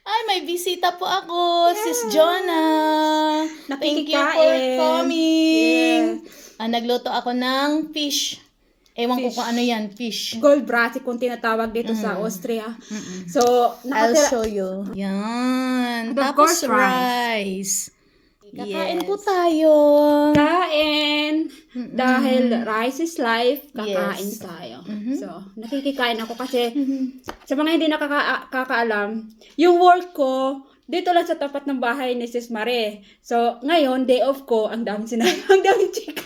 Ay, may bisita po ako, Sis Jonah. Thank you for Nakikikain. coming. Yeah. Nagluto ako ng fish. Ewan ko Fish. kung ano yan, fish. Gold brasi kung tinatawag dito sa Austria. So, I'll nakatira. show you. Yan. And of Tapos course, rice. Kakain Yes. po tayo. Kain. Dahil rice is life, kakain Yes. tayo. So, nakikikain ako kasi sa mga hindi nakakaalam, yung work ko, dito lang sa tapat ng bahay ni Sis Mare. So, ngayon, day off ko, ang dami ang dami chika.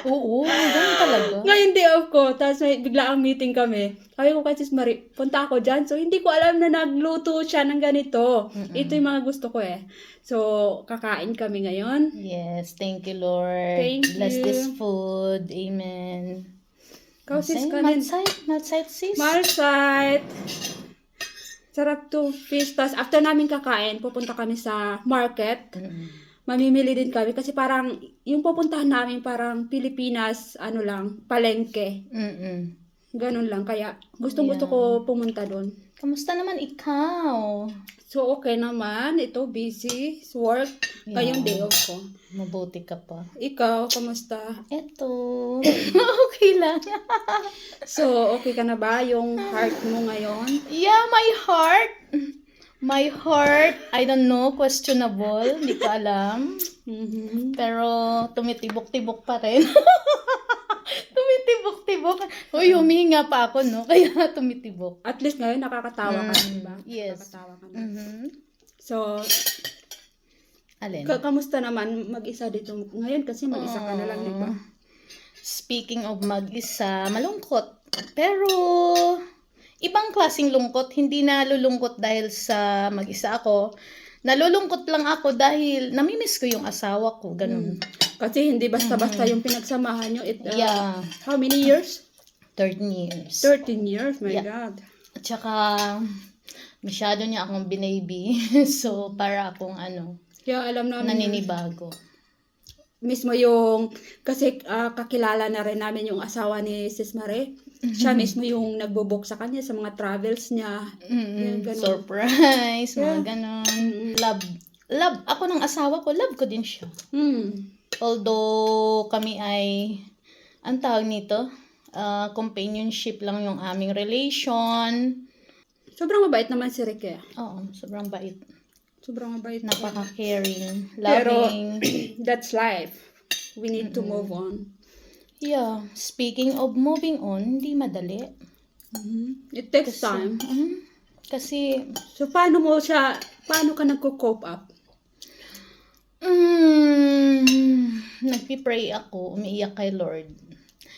Oo, ganun talaga. Ngayon day off ko, tapos may bigla ang meeting kami. Sabi ko kay Sis Marie, punta ako dyan. So, hindi ko alam na nagluto siya ng ganito. Ito yung mga gusto ko eh. So, kakain kami ngayon. Yes, thank you, Lord. Thank Bless you. this food. Amen. Ikaw, Sis, kanin. Malsite, sis. Malsite. Sarap to fish. Tapos, after namin kakain, pupunta kami sa market. Mamimili din kami kasi parang yung pupuntahan namin parang Pilipinas, ano lang, palengke. Ganun lang. Kaya gustong-gusto ko pumunta doon. Kamusta naman ikaw? So, okay naman. Ito, busy. Work. Ngayong day off ko. Mabuti ka pa. Ikaw, kamusta? Eto. Okay lang. So, okay ka na ba yung heart mo ngayon? Yeah, my heart. My heart, I don't know, questionable. Hindi ko alam. Pero tumitibok-tibok pa rin. Tumitibok-tibok. Uy, humihinga pa ako, no? Kaya tumitibok. At least ngayon nakakatawa ka, diba? Yes. Nakakatawa ka na. So, Alin? kamusta naman mag-isa dito ngayon kasi mag-isa ka na lang, diba? Speaking of mag-isa, malungkot. Pero, ibang klaseng lungkot. Hindi nalulungkot dahil sa mag-isa ako. Nalulungkot lang ako dahil namimiss ko yung asawa ko. Ganun. Kasi hindi basta-basta yung pinagsamahan nyo. Yeah. How many years? 13 years. 13 years, my Yeah. God. At saka, masyado niya akong binaby. So, para akong Kaya alam namin, naninibago. mismo yung, kasi kakilala na rin namin yung asawa ni Sis Mare. Siya mismo yung nagbo-book sa kanya sa mga travels niya. Yan, ganun. Surprise, mga ganon. Love. Ako ng asawa ko, love ko din siya. Although kami ay, ang tawag nito, companionship lang yung aming relation. Sobrang mabait naman si Rick. Oo, sobrang bait. Sobrang mabait. Napaka-caring, Pero, loving. that's life. We need to move on. Yeah, speaking of moving on, hindi madali. It takes time. Kasi, So, paano ka nagko-cope up? nagpipray ako, umiiyak kay Lord.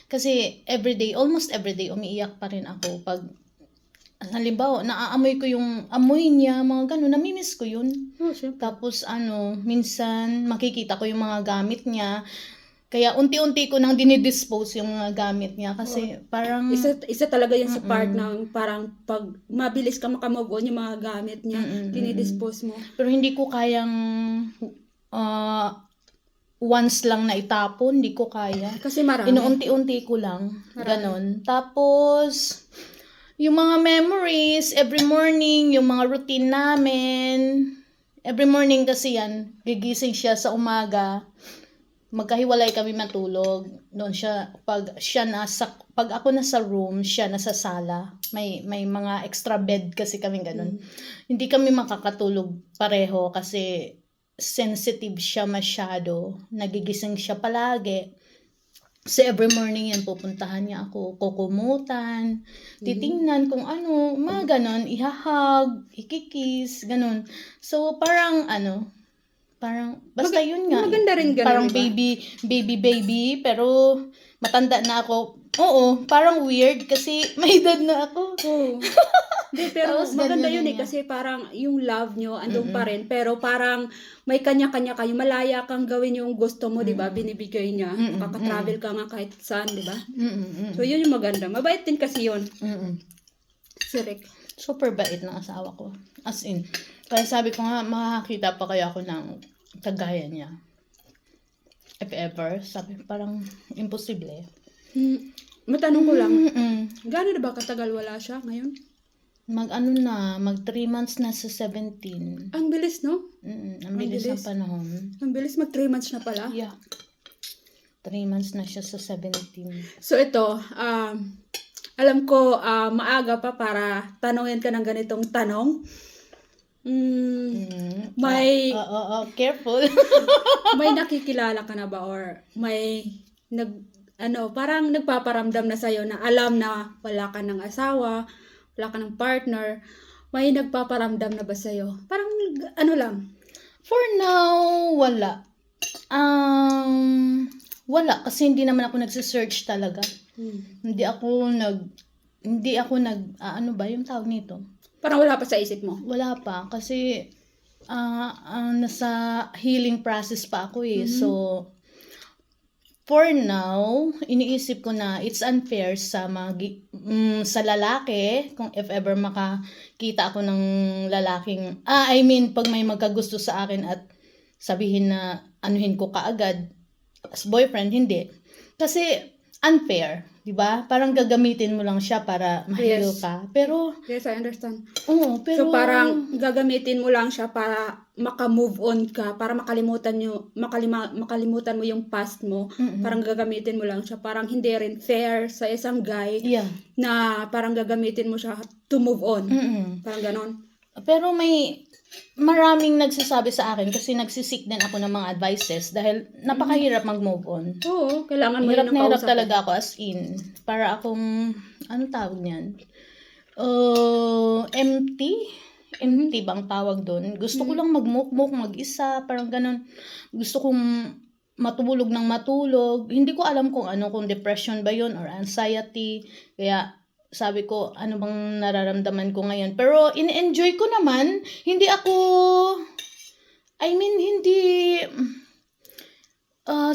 Kasi almost everyday, umiiyak pa rin ako pag, halimbawa, naaamoy ko yung amoy niya, mga gano'n, namimiss ko yun. Oh, syempre. Tapos, minsan, makikita ko yung mga gamit niya. Kaya, unti-unti ko nang dinidispose yung mga gamit niya. Kasi, parang, Isa talaga yan sa part ng parang pag mabilis ka makamove on yung mga gamit niya, dinidispose mo. pero hindi ko kayang, once lang na itapon, hindi ko kaya. Kasi marami. Inuunti-unti ko lang. Ganon. Tapos, yung mga memories, every morning, yung mga routine namin, every morning kasi yan, gigising siya sa umaga, magkahiwalay kami matulog. Doon siya, pag ako nasa room, siya nasa sala. May mga extra bed kasi kami ganun. Hindi kami makakatulog pareho kasi sensitive siya masyado. Nagigising siya palagi. So every morning yan, pupuntahan niya ako, kukumutan, titingnan kung ano, mga ganon, ihahag, ikikis, ganon. So parang basta yun nga. Maganda rin ganun, Parang diba? baby, pero matanda na ako. Oo, parang weird kasi may edad na ako. Oo. Hindi, pero Tapos maganda ganyan yun niya. kasi parang yung love nyo andun pa rin, pero parang may kanya-kanya kayo, malaya kang gawin yung gusto mo, di ba? Binibigay niya, makaka-travel ka nga kahit saan, di ba? So yun yung maganda. Mabait din kasi yun. Si Rick. Super bait ng asawa ko. As in, kaya sabi ko nga, makakita pa kaya ako ng kagaya niya. If ever, sabi parang imposible. Matanong ko lang, gaano na ba katagal wala siya ngayon? mag 3 months na sa 17. Ang bilis, no? Ang bilis ng bilis. panahon. Ang bilis, mag 3 months na pala. Yeah. 3 months na siya sa 17. So ito, alam ko maaga pa para tanungin ka ng ganitong tanong. May Careful. may nakikilala ka na ba or may parang nagpaparamdam na sa'yo na alam na wala ka ng asawa, wala ka ng partner, may nagpaparamdam na ba sa'yo? Parang lang. For now, wala. Wala kasi hindi naman ako nagse-search talaga. Hindi ako ano ba yung tawag nito? Parang wala pa sa isip mo. Wala pa kasi nasa healing process pa ako eh. So for now, iniisip ko na it's unfair sa sa lalaki kung if ever makakita ako ng lalaking pag may magkagusto sa akin at sabihin na anuhin ko kaagad as boyfriend, hindi. Kasi unfair, 'di ba? Parang gagamitin mo lang siya para mahilo Yes. ka. Pero Yes, I understand. pero So parang gagamitin mo lang siya para maka-move on ka, para makalimutan mo yung past mo. Parang gagamitin mo lang siya. Parang hindi rin fair sa isang guy yeah. na parang gagamitin mo siya to move on. Parang ganon. Pero may maraming nagsasabi sa akin kasi nagsisik din ako ng mga advices dahil napakahirap mag-move on. Oo, kailangan mo Hirap yun ng na hirap kausap. talaga ako as in. Para akong, anong tawag niyan? Empty? Empty bang tawag doon? Gusto ko lang magmukmuk, mag-isa, parang ganun. Gusto kong matulog ng matulog. Hindi ko alam kung depression ba yun or anxiety. Kaya sabi ko, ano bang nararamdaman ko ngayon? Pero in-enjoy ko naman. Hindi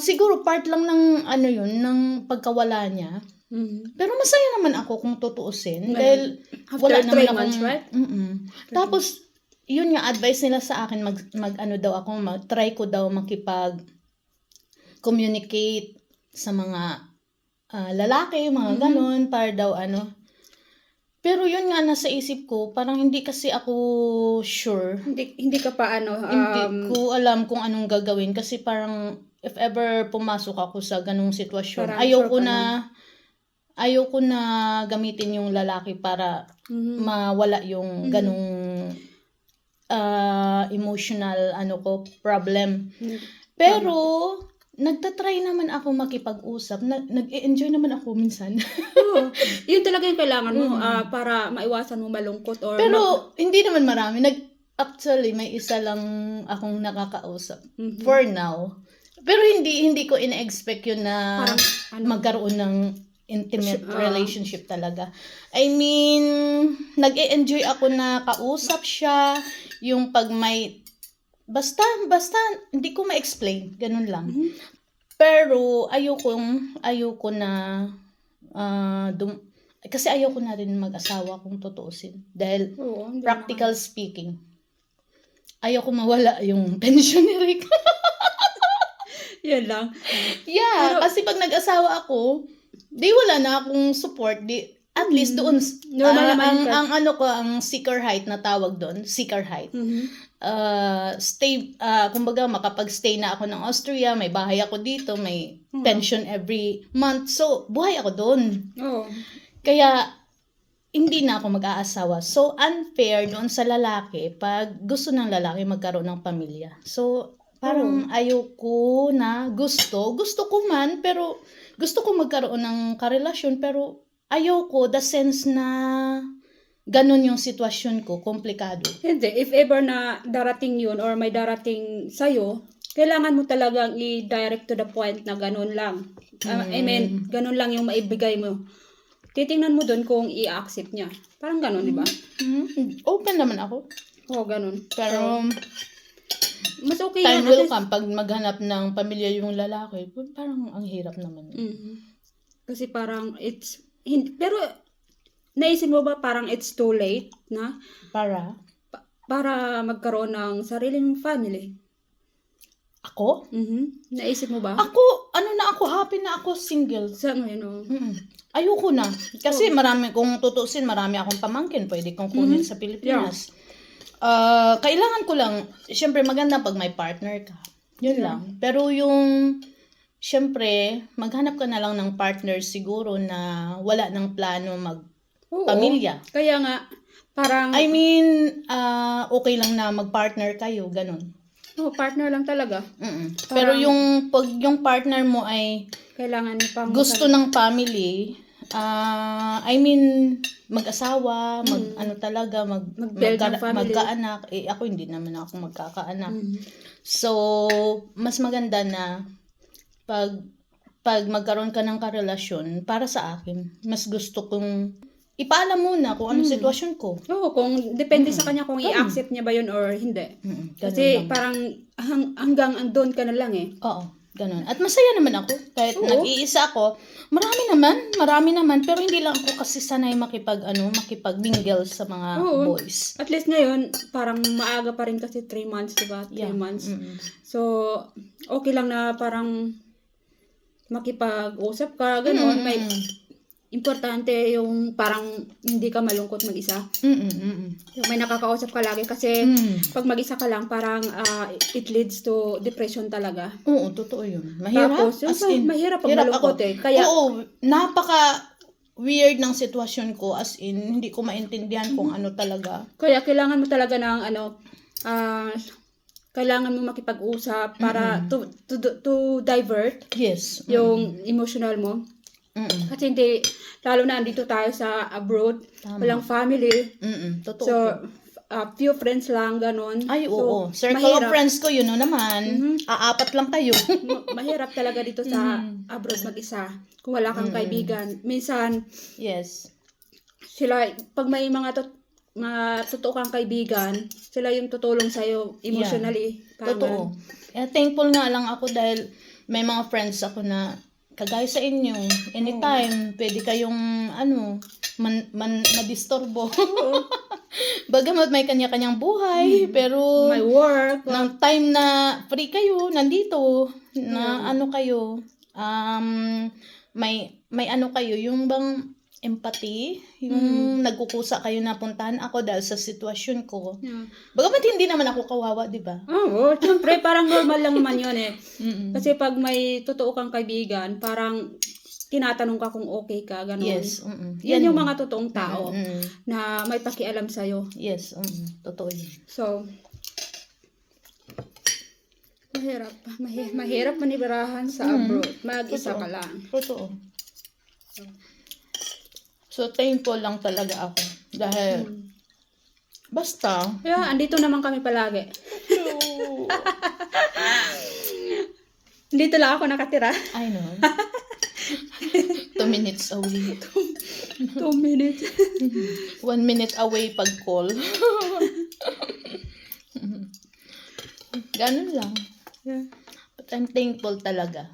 siguro part lang ng ng pagkawala niya. Pero masaya naman ako kung tutuusin. Dahil After wala 3 naman akong... months, right? Tapos, yun nga, advice nila sa akin, try ko daw makipag-communicate sa mga lalaki, mga ganon, para daw Pero yun nga, nasa isip ko, parang hindi kasi ako sure. Hindi ka pa Hindi ko alam kung anong gagawin kasi parang if ever pumasok ako sa ganung sitwasyon, Parang ayoko na gamitin yung lalaki para mawala yung ganung emotional problem. Pero nagtatry naman ako makipag-usap. Nag-enjoy naman ako minsan. Oo. Yun talaga yung kailangan mo para maiwasan mo malungkot or Pero hindi naman marami. Actually, may isa lang akong nakakausap. For now. Pero hindi ko ina-expect yun na Parang, magkaroon ng intimate relationship talaga. Nag-e-enjoy ako na kausap siya. Yung pag may basta hindi ko ma-explain, ganun lang. Pero ayoko na kasi ayoko na rin mag-asawa kung tutuusin dahil practical speaking, ayoko mawala yung pensionary ko. Yan lang. Yeah, kasi pag nag-asawa ako, di wala na akong support, at least doon Normal naman ang seeker height na tawag doon, seeker height. Kumbaga makapag-stay na ako ng Austria, may bahay ako dito, may pension every month. So, buhay ako doon. Oo. Kaya hindi na ako mag-aasawa. So, unfair doon sa lalaki pag gusto ng lalaki magkaroon ng pamilya. So, parang ayoko na gusto ko man, pero gusto ko magkaroon ng karelasyon, pero ayoko the sense na ganun yung sitwasyon ko, komplikado. Hindi. If ever na darating yun or may darating sa'yo, kailangan mo talagang i-direct to the point na ganun lang. Ganun lang yung maibigay mo. Titingnan mo dun kung i-accept niya. Parang ganun, di ba? Open naman ako. Oo, ganun. Pero mas okay time yan. will come pag maghanap ng pamilya yung lalaki. Parang ang hirap naman. Kasi parang pero naisip mo ba parang it's too late na Para para magkaroon ng sariling family? Ako? Naisip mo ba? Ako, happy na ako single. Sa ngayon, oh. Ayoko na. Kasi kung tutusin, marami akong pamangkin. Pwede kong kunin sa Pilipinas. Kailangan ko lang, syempre maganda pag may partner ka. Yun lang. Pero syempre, maghanap ka na lang ng partner siguro na wala ng plano Oo. pamilya. Kaya nga, parang, I mean, okay lang na mag-partner kayo, ganun. partner lang talaga. Pero pag yung partner mo ay Kailangan mo pang gusto ng family, I mean, mag-asawa, Mag-build ng family. magkaanak. Ako hindi naman ako magkakaanak. So, mas maganda na pag magkaroon ka ng karelasyon, para sa akin, mas gusto kong ipaalam muna kung anong sitwasyon ko. Oo, kung depende sa kanya kung i-accept niya ba yun or hindi. Kasi parang hanggang andun ka na lang eh. Oo, ganun. At masaya naman ako. Kahit nag-iisa ako, marami naman, pero hindi lang ako kasi sanay makipag-mingle sa mga boys. At least ngayon, parang maaga pa rin kasi 3 months, diba? 3 months. So, okay lang na parang makipag-usap ka, gano'n. May importante yung parang hindi ka malungkot mag-isa. Yung may nakakausap ka lagi kasi pag mag-isa ka lang, parang it leads to depression talaga. Oo, totoo yun. Mahirap. Tapos, mahirap pag malungkot eh. Kaya, weird ng sitwasyon ko, as in, hindi ko maintindihan kung ano talaga. Kaya kailangan mo talaga ng kailangan mo makipag-usap para to divert Yes. yung emotional mo. Kasi hindi, lalo na andito tayo sa abroad, walang family. Totoo. So, few friends lang, ganun. Ay, oo. So, Circle of friends ko, yun naman. Aapat lang kayo. Mahirap talaga dito sa abroad mag-isa. Kung wala kang kaibigan. Minsan, Yes. sila, pag may mga totoo kang kaibigan, sila yung tutulong sa'yo emotionally. Parang Totoo. Thankful nga lang ako dahil may mga friends ako na kagaya sa inyo, anytime, pwede kayong, madistorbo. Bagamat may kanya-kanyang buhay, pero may work. ng time na free kayo, nandito, na kayo, may kayo, yung bang empathy, yung nagkukusa kayo na puntahan ako dahil sa sitwasyon ko. Bagamat hindi naman ako kawawa, di ba? Oo, syempre parang normal lang naman yun eh. Kasi pag may totoo kang kaibigan, parang tinatanong ka kung okay ka, gano'n. Yes. Yan yung mga totoong tao na may pakialam sa'yo. Yes, totoo yun. So, mahirap manibirahan sa abroad. Mag-isa ka lang. Totoo. So, thankful lang talaga ako. Dahil, basta. Kaya, andito naman kami palagi. Dito lang ako nakatira. I know. 2 minutes away. 2 minutes. 1 minute away pag call. Ganun lang. Yeah. But I'm thankful talaga.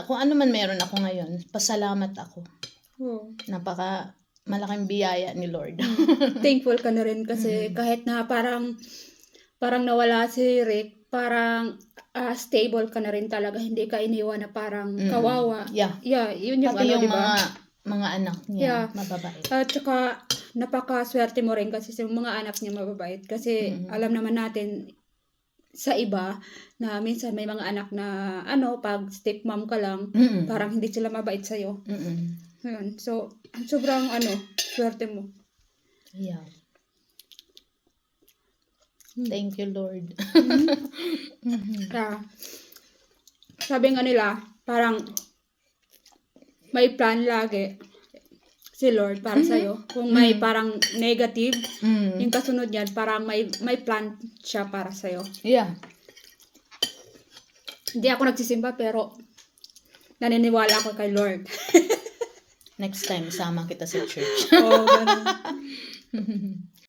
Kung ano man meron ako ngayon, pasalamat ako. Napaka malaking biyaya ni Lord. Thankful ka na rin kasi kahit na parang nawala si Rick, parang stable ka na rin talaga. Hindi ka iniwan na parang kawawa. Yeah. Yun yung Pati yung diba? mga anak niya, mababait. At saka, napakaswerte mo rin kasi sa mga anak niya mababait. Kasi alam naman natin sa iba na minsan may mga anak na pag stepmom ka lang, parang hindi sila mabait sa'yo. Yun. So, sobrang swerte mo. Yeah. Thank you, Lord. Sabi nga nila, parang may plan lagi si Lord para sa'yo. Kung may parang negative, yung kasunod niyan, parang may plan siya para sa'yo. Yeah. Hindi ako nagsisimba, pero naniniwala ako kay Lord. Next time, sama kita sa church. Oo, ganun.